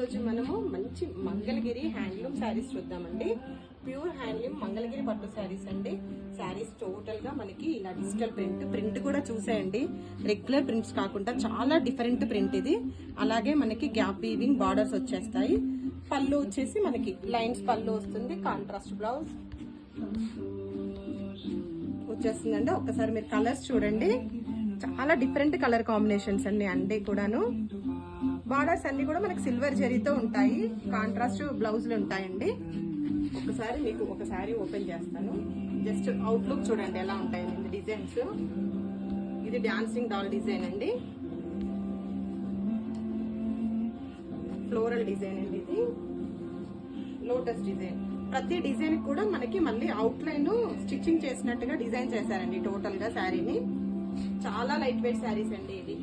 రోజు మనము మంచి మంగళగిరి హ్యాండ్లూమ్ శారీస్ చూద్దామండి. ప్యూర్ హ్యాండ్లూమ్ మంగళగిరి పట్టు శారీస్ అండి. శారీస్ టోటల్ గా మనకి ఇలా డిజిటల్ ప్రింట్ కూడా చూసేయండి. రెగ్యులర్ ప్రింట్స్ కాకుండా చాలా డిఫరెంట్ ప్రింట్ ఇది. అలాగే మనకి గ్యాప్ వీవింగ్ బార్డర్స్ వచ్చేస్తాయి. పళ్ళు వచ్చేసి మనకి లైన్స్ పళ్ళు వస్తుంది. కాంట్రాస్ట్ బ్లౌజ్ వచ్చేస్తుందండి. ఒక్కసారి మీరు కలర్స్ చూడండి, చాలా డిఫరెంట్ కలర్ కాంబినేషన్స్ అండి అన్ని కూడాను. బార్డర్స్ అన్ని కూడా మనకి సిల్వర్ జరీతో ఉంటాయి. కాంట్రాస్ట్ బ్లౌజులు ఉంటాయండి. ఒకసారి మీకు ఒకసారి ఓపెన్ చేస్తాను. జస్ట్ అవుట్లుక్ చూడండి ఎలా ఉంటాయండి డిజైన్స్. ఇది డాన్సింగ్ డాల్ డిజైన్ అండి. ఫ్లోరల్ డిజైన్ అండి. ఇది లోటస్ డిజైన్. ప్రతి డిజైన్ కూడా మనకి మళ్ళీ అవుట్ లైన్ స్టిచ్చింగ్ చేసినట్టుగా డిజైన్ చేశారండి టోటల్ గా శారీని. చాలా లైట్ వెయిట్ శారీస్ అండి ఇది.